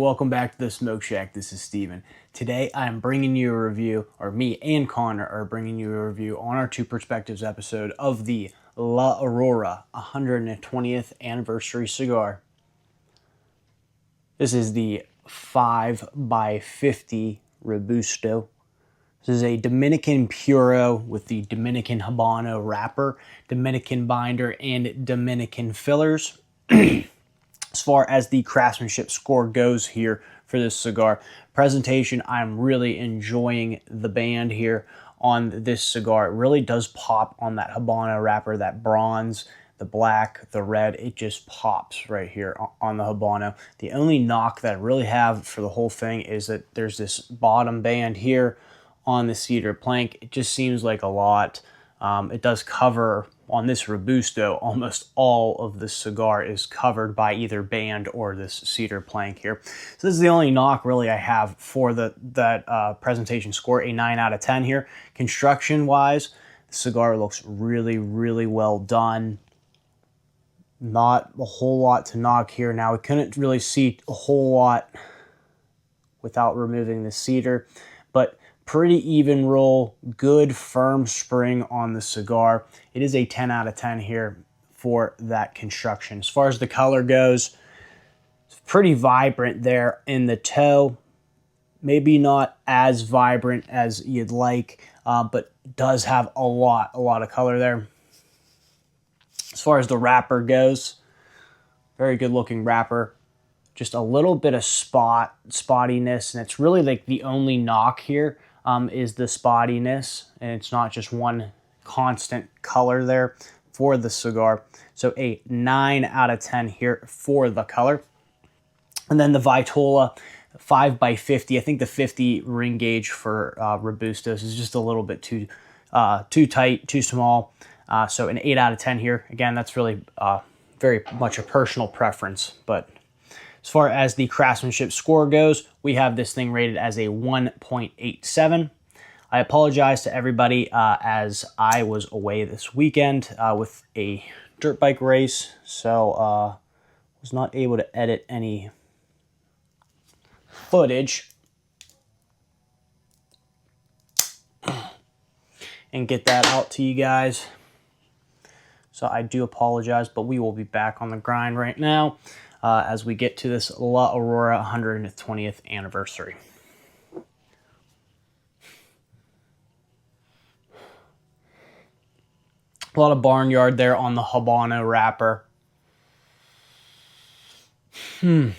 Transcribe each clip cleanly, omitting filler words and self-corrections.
welcome back to the Smoke Shack. This is Steven. Today I'm bringing you a review, or me and Connor are bringing you a review on our Two Perspectives episode of the La Aurora 120th Anniversary Cigar. This is the 5x50 Robusto. This is a Dominican Puro with the Dominican Habano wrapper, Dominican binder, and Dominican fillers. As far as the craftsmanship score goes here for this cigar, presentation, I'm really enjoying the band here on this cigar. It really does pop on that Habano wrapper, that bronze, the black, the red. It just pops right here on the Habano. The only knock that I really have for the whole thing is that there's this bottom band here on the cedar plank. It just seems like a lot. It does cover, on this Robusto, almost all of the cigar is covered by either band or this cedar plank here. So this is the only knock really I have for that presentation score, a 9 out of 10 here. Construction wise, the cigar looks really, really well done. Not a whole lot to knock here. Now, we couldn't really see a whole lot without removing the cedar, but pretty even roll, good firm spring on the cigar. It is a 10 out of 10 here for that construction. As far as the color goes, it's pretty vibrant there in the toe. Maybe not as vibrant as you'd like, but does have a lot of color there. As far as the wrapper goes, very good looking wrapper. Just a little bit of spottiness, and it's really like the only knock here. Is the spottiness, and it's not just one constant color there for the cigar. So a 9 out of 10 here for the color. And then the Vitola 5x50. I think the 50 ring gauge for Robustos is just a little bit too tight, too small. So an 8 out of 10 here. Again, that's really very much a personal preference, but as far as the craftsmanship score goes, we have this thing rated as a 1.87. I apologize to everybody as I was away this weekend with a dirt bike race, so was not able to edit any footage and get that out to you guys. So I do apologize, but we will be back on the grind right now. As we get to this La Aurora 120th anniversary. A lot of barnyard there on the Habano wrapper. Some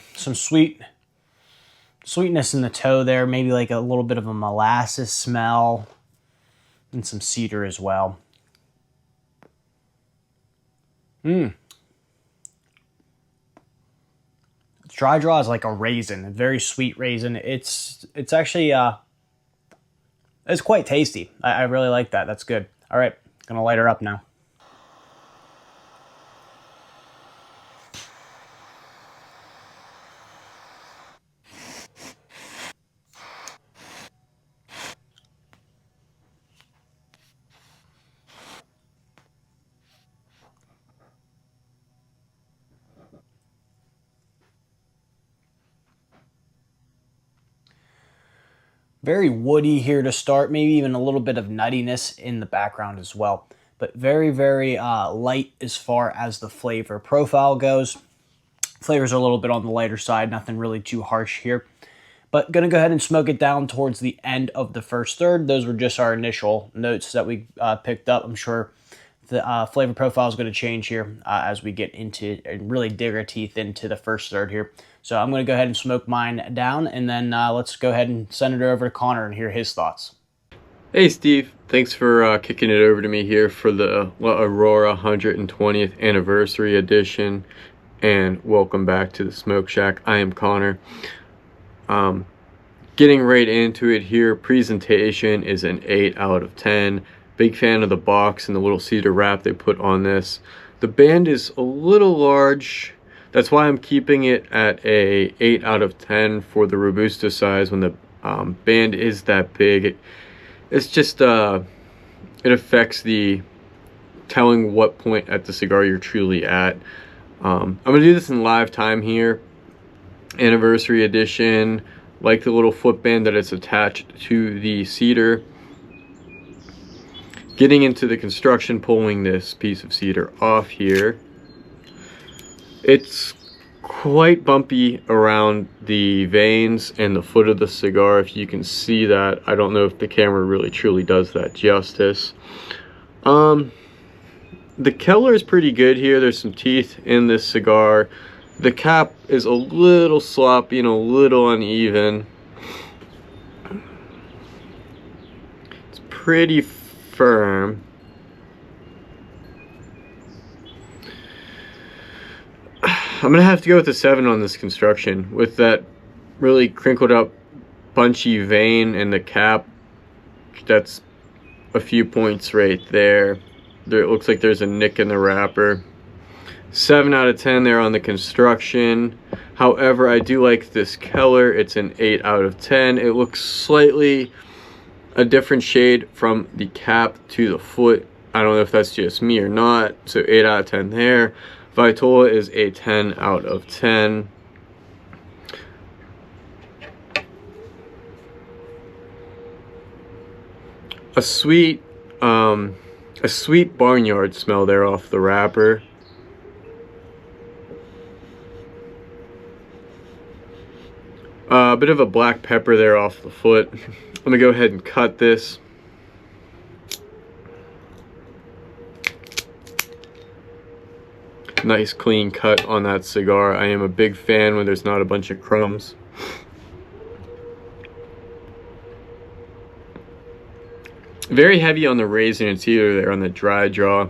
sweetness in the toe there, maybe like a little bit of a molasses smell, and some cedar as well. Dry draw is like a raisin, a very sweet raisin. It's actually, it's quite tasty. I really like that. That's good. All right, gonna light her up now. Very woody here to start, maybe even a little bit of nuttiness in the background as well. But very, very light as far as the flavor profile goes. Flavors are a little bit on the lighter side, nothing really too harsh here. But gonna go ahead and smoke it down towards the end of the first third. Those were just our initial notes that we picked up. I'm sure the flavor profile is gonna change here as we get into and really dig our teeth into the first third here. So I'm going to go ahead and smoke mine down, and then let's go ahead and send it over to Connor and hear his thoughts. Hey Steve, thanks for kicking it over to me here for the La Aurora 120th Anniversary Edition, and welcome back to the Smoke Shack. I am Connor. Getting right into it here, presentation is an 8 out of 10. Big fan of the box and the little cedar wrap they put on this. The band is a little large. That's why I'm keeping it at a 8 out of 10 for the Robusto size when the band is that big. It's just, it affects the telling what point at the cigar you're truly at. I'm going to do this in live time here. Anniversary edition. Like the little footband that it's attached to the cedar. Getting into the construction, pulling this piece of cedar off here. It's quite bumpy around the veins and the foot of the cigar, if you can see that. I don't know if the camera really truly does that justice. The color is pretty good here. There's some teeth in this cigar. The cap is a little sloppy and a little uneven. It's pretty firm. I'm gonna have to go with a 7 on this construction. With that really crinkled up bunchy vein in the cap, that's a few points right there. It looks like there's a nick in the wrapper. 7 out of 10 there on the construction. However, I do like this color. It's an 8 out of 10. It looks slightly a different shade from the cap to the foot. I don't know if that's just me or not. So 8 out of 10 there. Vitola is a 10 out of 10. A sweet barnyard smell there off the wrapper. A bit of a black pepper there off the foot. I'm gonna go ahead and cut this. Nice clean cut on that cigar. I am a big fan when there's not a bunch of crumbs. Very heavy on the raisin and cedar there on the dry draw.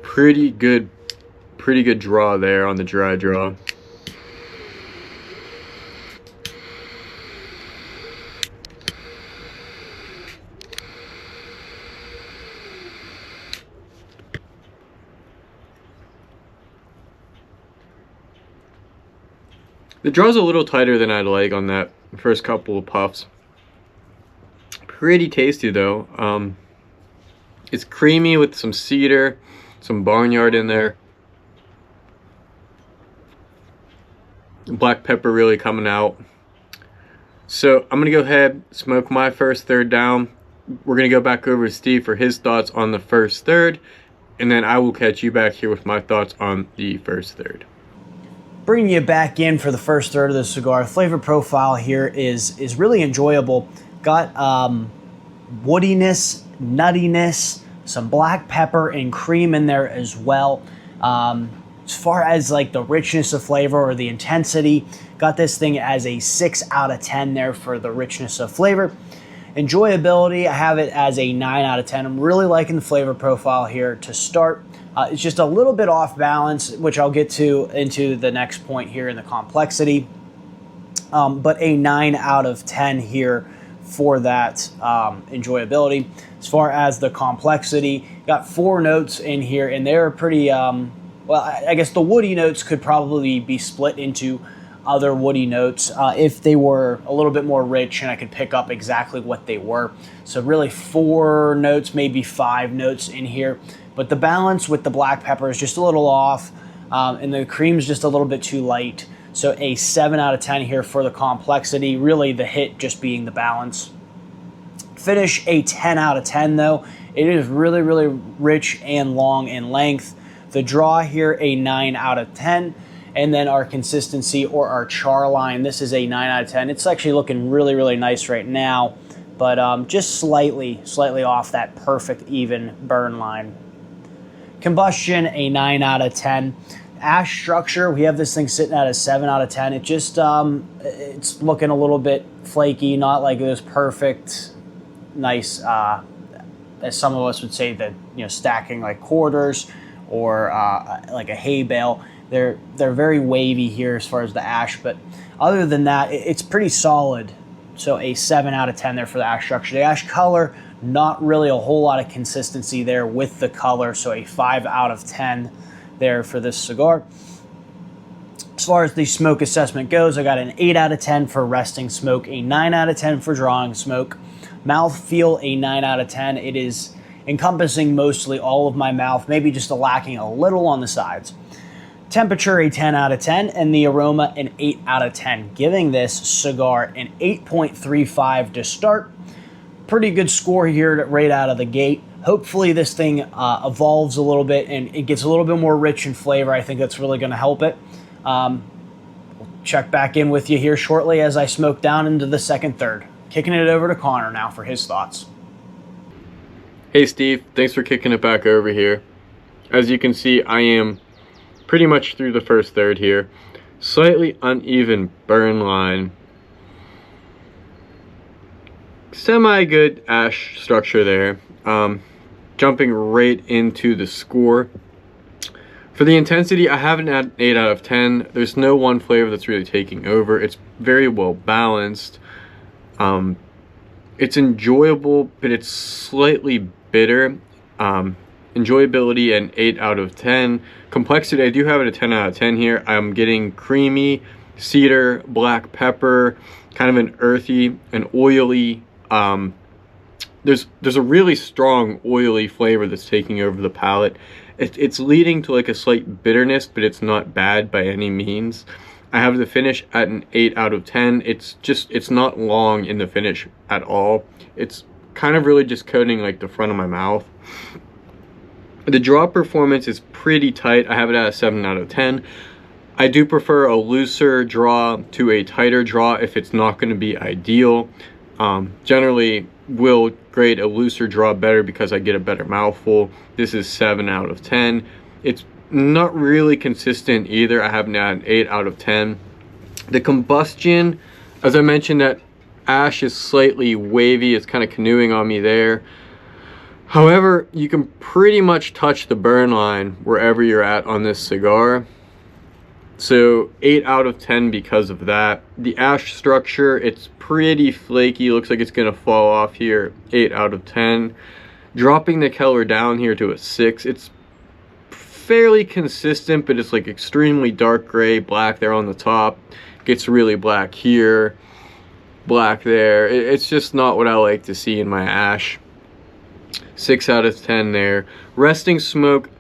Pretty good draw there on the dry draw. The draw's a little tighter than I'd like on that first couple of puffs. Pretty tasty though. It's creamy with some cedar, some barnyard in there. Black pepper really coming out. So I'm gonna go ahead, smoke my first third down. We're gonna go back over to Steve for his thoughts on the first third, and then I will catch you back here with my thoughts on the first third. Bringing you back in for the first third of the cigar. Flavor profile here is really enjoyable. Got woodiness, nuttiness, some black pepper and cream in there as well. As far as like the richness of flavor or the intensity, got this thing as a 6 out of 10 there for the richness of flavor. Enjoyability, I have it as a 9 out of 10. I'm really liking the flavor profile here to start. It's just a little bit off balance, which I'll get to into the next point here in the complexity. But a 9 out of 10 here for that enjoyability. As far as the complexity, got 4 notes in here, and they're pretty, well, I guess the woody notes could probably be split into other woody notes if they were a little bit more rich and I could pick up exactly what they were. So really 4 notes, maybe 5 notes in here. But the balance with the black pepper is just a little off, and the cream's just a little bit too light. So a 7 out of 10 here for the complexity, really the hit just being the balance. Finish a 10 out of 10 though. It is really, really rich and long in length. The draw here, a 9 out of 10. And then our consistency or our char line, this is a 9 out of 10. It's actually looking really, really nice right now, but just slightly off that perfect even burn line. Combustion, a 9 out of 10. Ash structure, we have this thing sitting at a 7 out of 10. It just, it's looking a little bit flaky, not like this perfect, nice, as some of us would say, that, you know, stacking like quarters or like a hay bale. They're very wavy here as far as the ash, but other than that, it's pretty solid. So a 7 out of 10 there for the ash structure. The ash color, not really a whole lot of consistency there with the color, so a 5 out of 10 there for this cigar. As far as the smoke assessment goes, I got an 8 out of 10 for resting smoke, a 9 out of 10 for drawing smoke. Mouthfeel, a 9 out of 10. It is encompassing mostly all of my mouth, maybe just lacking a little on the sides. Temperature a 10 out of 10, and the aroma an 8 out of 10, giving this cigar an 8.35 to start. Pretty good score here right out of the gate. Hopefully this thing evolves a little bit and it gets a little bit more rich in flavor. I think that's really going to help it. We'll check back in with you here shortly as I smoke down into the second third. Kicking it over to Connor now for his thoughts. Hey Steve, thanks for kicking it back over here. As you can see, I am pretty much through the first third here. Slightly uneven burn line. Semi-good ash structure there. Jumping right into the score. For the intensity, I have an 8 out of 10. There's no one flavor that's really taking over. It's very well balanced. It's enjoyable, but it's slightly bitter. Enjoyability an 8 out of 10. Complexity, I do have it a 10 out of 10 here. I'm getting creamy, cedar, black pepper, kind of an earthy, an oily, there's a really strong oily flavor that's taking over the palate. It's leading to like a slight bitterness, but it's not bad by any means. I have the finish at an 8 out of 10. It's not long in the finish at all. It's kind of really just coating like the front of my mouth. The draw performance is pretty tight. I have it at a 7 out of 10. I do prefer a looser draw to a tighter draw if it's not going to be ideal. Generally will grade a looser draw better because I get a better mouthful. This is 7 out of 10. It's not really consistent either. I have it at an 8 out of 10. The combustion, as I mentioned, that ash is slightly wavy. It's kind of canoeing on me there. However, you can pretty much touch the burn line wherever you're at on this cigar. So 8 out of 10 because of that. The ash structure, it's pretty flaky. Looks like it's going to fall off here. 8 out of 10. Dropping the color down here to a 6. It's fairly consistent, but it's like extremely dark gray, black there on the top. Gets really black here, black there. It's just not what I like to see in my ash. 6 out of 10 there. Resting smoke,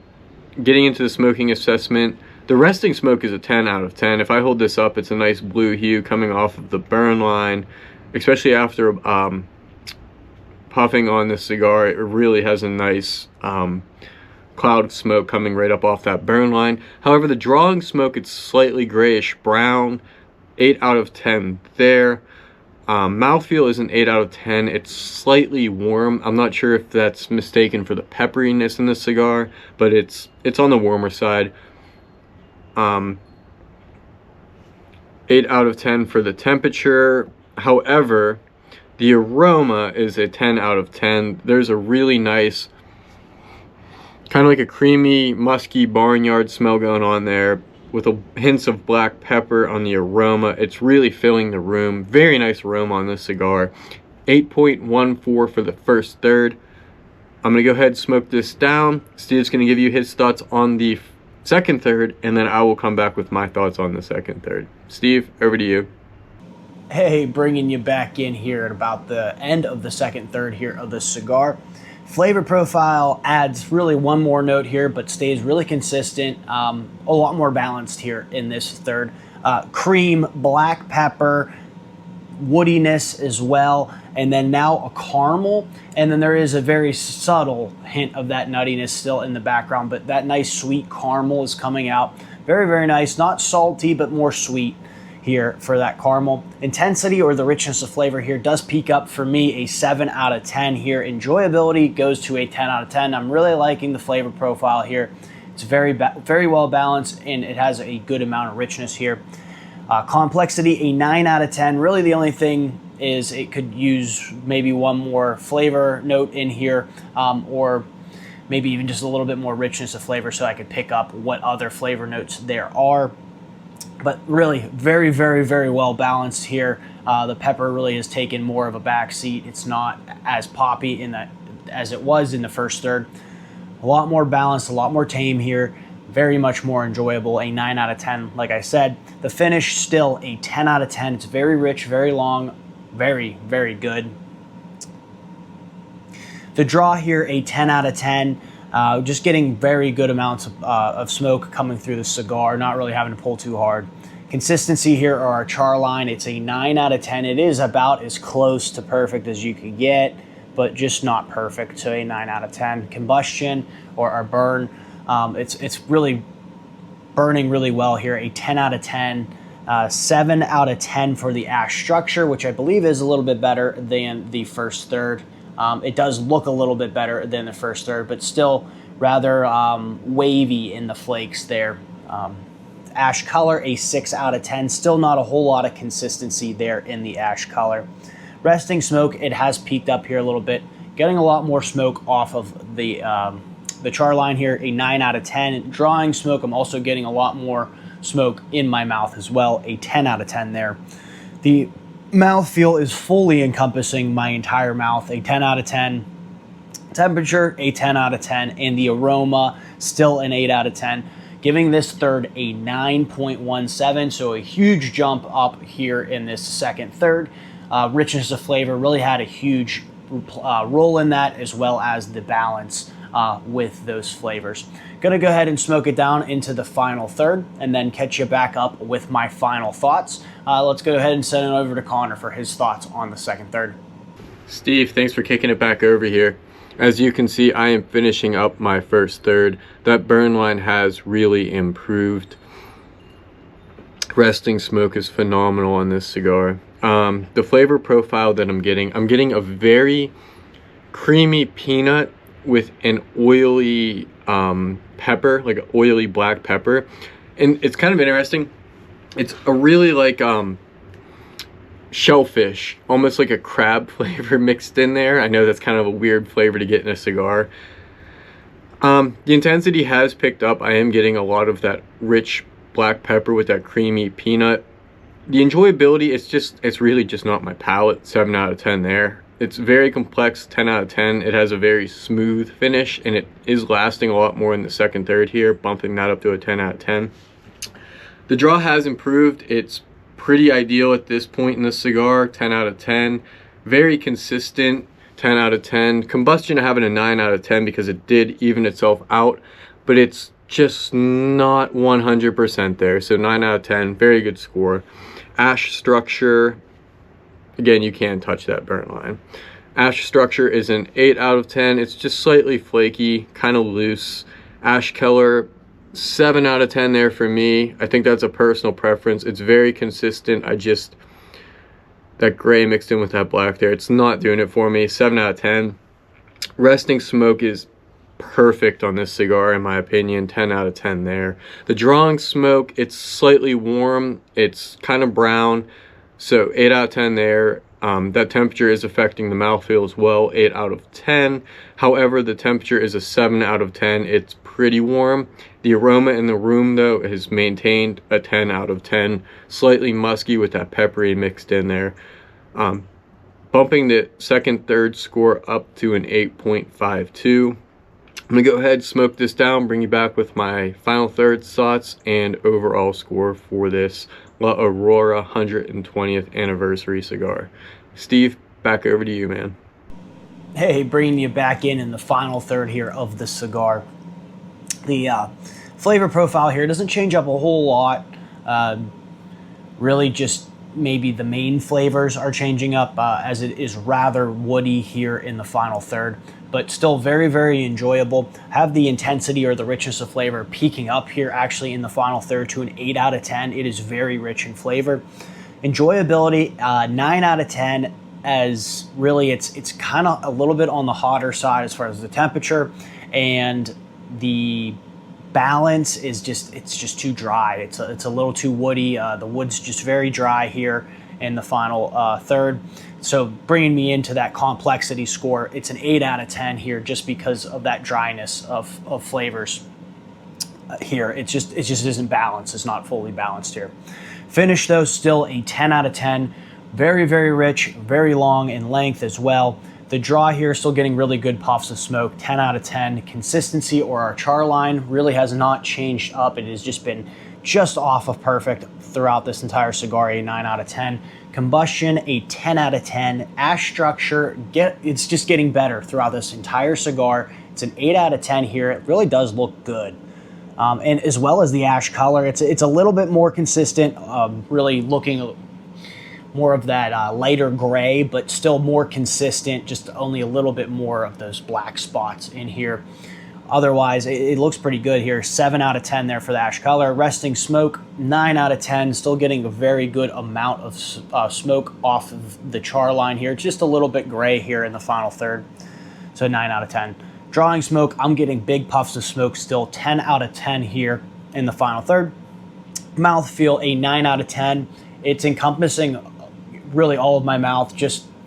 getting into the smoking assessment. The resting smoke is a 10 out of 10. If I hold this up, it's a nice blue hue coming off of the burn line, especially after puffing on this cigar. It really has a nice cloud of smoke coming right up off that burn line. However, the drawing smoke, it's slightly grayish brown. 8 out of 10 there. Mouthfeel is an 8 out of 10. It's slightly warm. I'm not sure if that's mistaken for the pepperiness in the cigar, but it's on the warmer side. 8 out of 10 for the temperature. However, the aroma is a 10 out of 10. There's a really nice, kind of like a creamy, musky barnyard smell going on there with hints of black pepper on the aroma. It's really filling the room. Very nice aroma on this cigar. 8.14 for the first third. I'm going to go ahead and smoke this down. Steve's going to give you his thoughts on the second third, and then I will come back with my thoughts on the second third. Steve, over to you. Hey, bringing you back in here at about the end of the second third here of the cigar. Flavor profile adds really one more note here, but stays really consistent. A lot more balanced here in this third. Cream, black pepper, woodiness as well, and then now a caramel, and then there is a very subtle hint of that nuttiness still in the background, but that nice sweet caramel is coming out. Very, very nice. Not salty, but more sweet here for that caramel. Intensity, or the richness of flavor here, does peak up for me a 7 out of 10 here. Enjoyability goes to a 10 out of 10. I'm really liking the flavor profile here. It's very well balanced, and it has a good amount of richness here. Complexity, a 9 out of 10. Really the only thing is it could use maybe one more flavor note in here, or maybe even just a little bit more richness of flavor so I could pick up what other flavor notes there are. But really very, very, very well balanced here. The pepper really has taken more of a back seat. It's not as poppy as it was in the first third. A lot more balanced, a lot more tame here. Very much more enjoyable, a 9 out of 10, like I said. The finish, still a 10 out of 10. It's very rich, very long, very, very good. The draw here, a 10 out of 10. Just getting very good amounts of smoke coming through the cigar, not really having to pull too hard. Consistency here, or our char line, it's a 9 out of 10. It is about as close to perfect as you could get, but just not perfect, so a 9 out of 10. Combustion, or our burn, it's really burning really well here, a 10 out of 10. 7 out of 10 for the ash structure, which I believe is a little bit better than the first third. It does look a little bit better than the first third, but still rather wavy in the flakes there. Ash color, a 6 out of 10. Still not a whole lot of consistency there in the ash color. Resting smoke, it has peaked up here a little bit. Getting a lot more smoke off of the char line here, a 9 out of 10. Drawing smoke, I'm also getting a lot more smoke in my mouth as well, a 10 out of 10 there. The mouthfeel is fully encompassing my entire mouth, a 10 out of 10. Temperature, a 10 out of 10. And the aroma, still an 8 out of 10. Giving this third a 9.17, so a huge jump up here in this second third. Richness of flavor really had a huge role in that, as well as the balance with those flavors. Gonna go ahead and smoke it down into the final third and then catch you back up with my final thoughts. Let's go ahead and send it over to Connor for his thoughts on the second third. Steve, thanks for kicking it back over here. As you can see, I am finishing up my first third. That burn line has really improved. Resting smoke is phenomenal on this cigar. The flavor profile that I'm getting a very creamy peanut with an oily pepper, like an oily black pepper. And it's kind of interesting. It's a really like shellfish, almost like a crab flavor mixed in there. I know that's kind of a weird flavor to get in a cigar. The intensity has picked up. I am getting a lot of that rich black pepper with that creamy peanut. The enjoyability, it's really just not my palate. 7 out of 10 there. It's very complex, 10 out of 10. It has a very smooth finish, and it is lasting a lot more in the second third here, bumping that up to a 10 out of 10. The draw has improved. It's pretty ideal at this point in the cigar, 10 out of 10. Very consistent, 10 out of 10. Combustion having a 9 out of 10 because it did even itself out, but it's just not 100% there. So 9 out of 10, very good score. Ash structure, again, you can't touch that burn line. Ash structure is an 8 out of 10. It's just slightly flaky, kind of loose. Ash color, 7 out of 10 there for me. I think that's a personal preference. It's very consistent. That gray mixed in with that black there, it's not doing it for me. 7 out of 10. Resting smoke is perfect on this cigar in my opinion. 10 out of 10 there. The drawing smoke, it's slightly warm. It's kind of brown. So 8 out of 10 there. That temperature is affecting the mouthfeel as well, 8 out of 10. However, the temperature is a 7 out of 10. It's pretty warm. The aroma in the room, though, is maintained a 10 out of 10. Slightly musky with that peppery mixed in there. Bumping the second, third score up to an 8.52. I'm going to go ahead, smoke this down, bring you back with my final third thoughts and overall score for this La Aurora 120th anniversary cigar. Steve, back over to you, man. Hey, bringing you back in the final third here of the cigar. The flavor profile here doesn't change up a whole lot. Really just maybe the main flavors are changing up as it is rather woody here in the final third, but still very, very enjoyable. Have the intensity or the richness of flavor peaking up here actually in the final third to an 8 out of 10. It is very rich in flavor. Enjoyability, 9 out of 10, as really it's kind of a little bit on the hotter side as far as the temperature, and the balance is just too dry. It's a little too woody. The wood's just very dry here in the final third. So bringing me into that complexity score, it's an 8 out of 10 here just because of that dryness of flavors here. It just isn't balanced. It's not fully balanced here. Finish though, still a 10 out of 10. Very, very rich, very long in length as well. The draw here, still getting really good puffs of smoke, 10 out of 10. Consistency, or our char line, really has not changed up. It has just been just off of perfect throughout this entire cigar, a 9 out of 10. Combustion, a 10 out of 10. Ash structure, it's just getting better throughout this entire cigar. It's an 8 out of 10 here. It really does look good. And as well as the ash color, it's a little bit more consistent, really looking more of that lighter gray, but still more consistent, just only a little bit more of those black spots in here. Otherwise, it looks pretty good here. 7 out of 10 there for the ash color. Resting smoke, 9 out of 10. Still getting a very good amount of smoke off of the char line here. Just a little bit gray here in the final third. So 9 out of 10. Drawing smoke, I'm getting big puffs of smoke still. 10 out of 10 here in the final third. Mouthfeel, a 9 out of 10. It's encompassing really all of my mouth,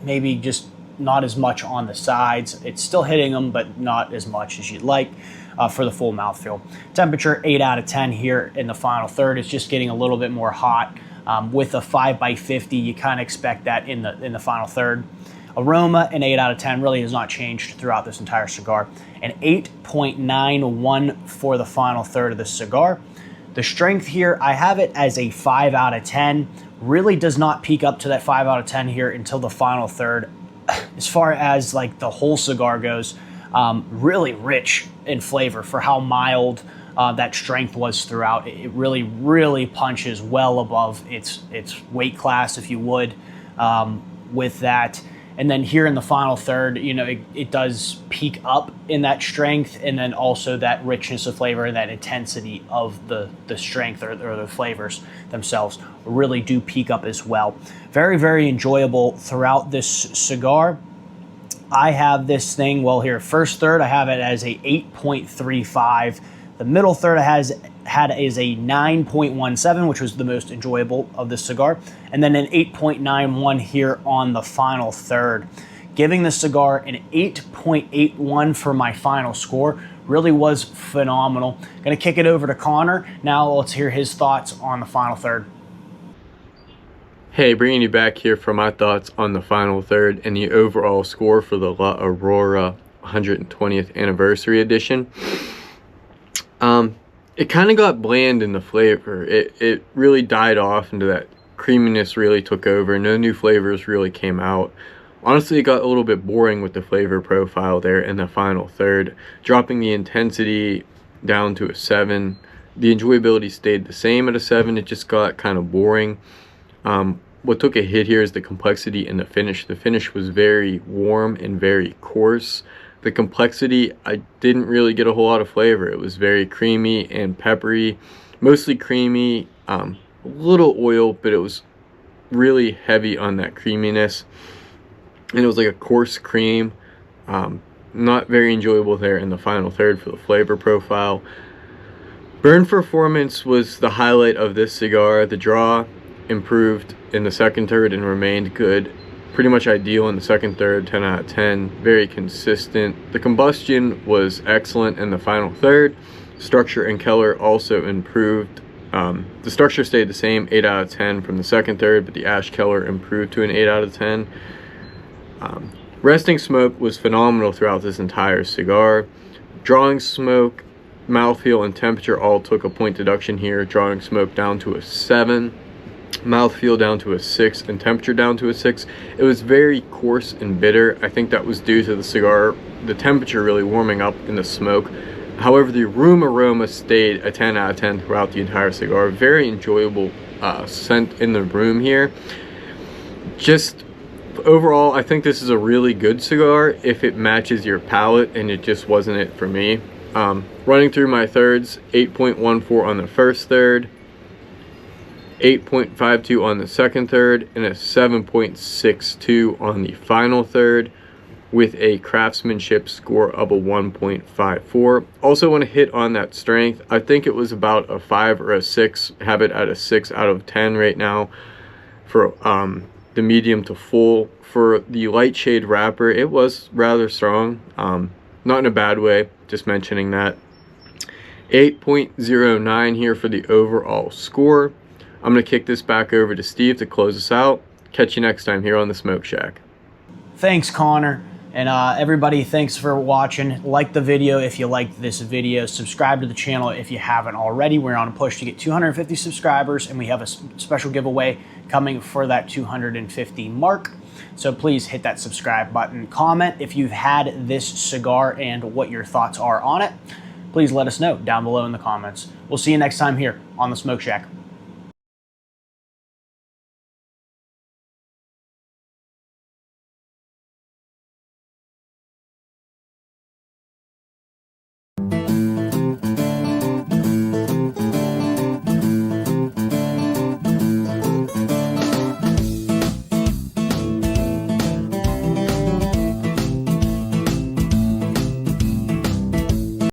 maybe just not as much on the sides. It's still hitting them, but not as much as you'd like for the full mouthfeel. Temperature, 8 out of 10 here in the final third. It's just getting a little bit more hot. With a 5x50, you kind of expect that in the final third. Aroma, an 8 out of 10, really has not changed throughout this entire cigar. An 8.91 for the final third of the cigar. The strength here, I have it as a 5 out of 10. Really does not peak up to that 5 out of 10 here until the final third. As far as like the whole cigar goes, really rich in flavor for how mild that strength was throughout. It really punches well above its weight class, if you would, with that. And then here in the final third, you know, it does peak up in that strength, and then also that richness of flavor and that intensity of the strength or the flavors themselves really do peak up as well. Very, very enjoyable throughout this cigar. I have this thing, well, here, first third, I have it as a 8.35. The middle third had as a 9.17, which was the most enjoyable of the cigar, and then an 8.91 here on the final third. Giving the cigar an 8.81 for my final score. Really was phenomenal. Gonna kick it over to Connor. Now let's hear his thoughts on the final third. Hey, bringing you back here for my thoughts on the final third and the overall score for the La Aurora 120th Anniversary Edition. It kind of got bland in the flavor. It really died off into that creaminess really took over. No new flavors really came out. Honestly, it got a little bit boring with the flavor profile there in the final third, dropping the intensity down to a 7. The enjoyability stayed the same at a 7. It just got kind of boring. What took a hit here is the complexity in the finish. The finish was very warm and very coarse. The complexity, I didn't really get a whole lot of flavor. It was very creamy and peppery, mostly creamy, a little oil, but it was really heavy on that creaminess. And it was like a coarse cream. Not very enjoyable there in the final third for the flavor profile. Burn performance was the highlight of this cigar. The draw improved in the second third and remained good. Pretty much ideal in the second third, 10 out of 10. Very consistent. The combustion was excellent in the final third. Structure and color also improved. The structure stayed the same, 8 out of 10 from the second third, but the ash color improved to an 8 out of 10. Resting smoke was phenomenal throughout this entire cigar. Drawing smoke, mouthfeel, and temperature all took a point deduction here. Drawing smoke down to a 7. Mouthfeel down to a 6, and temperature down to a 6. It was very coarse and bitter. I think that was due to the cigar, the temperature really warming up in the smoke. However, the room aroma stayed a 10 out of 10 throughout the entire cigar. Very enjoyable scent in the room here. Just overall, I think this is a really good cigar if it matches your palate, and it just wasn't it for me. Running through my thirds, 8.14 on the first third, 8.52 on the second third, and a 7.62 on the final third, with a craftsmanship score of a 1.54. Also want to hit on that strength. I think it was about a 5 or a 6. Have it at a 6 out of 10 right now for the medium to full. For the light shade wrapper, it was rather strong. Not in a bad way, just mentioning that. 8.09 here for the overall score. I'm going to kick this back over to Steve to close us out. Catch you next time here on the Smoke Shack. Thanks, Connor. And everybody, thanks for watching. Like the video if you liked this video. Subscribe to the channel if you haven't already. We're on a push to get 250 subscribers, and we have a special giveaway coming for that 250 mark. So please hit that subscribe button. Comment if you've had this cigar and what your thoughts are on it. Please let us know down below in the comments. We'll see you next time here on the Smoke Shack.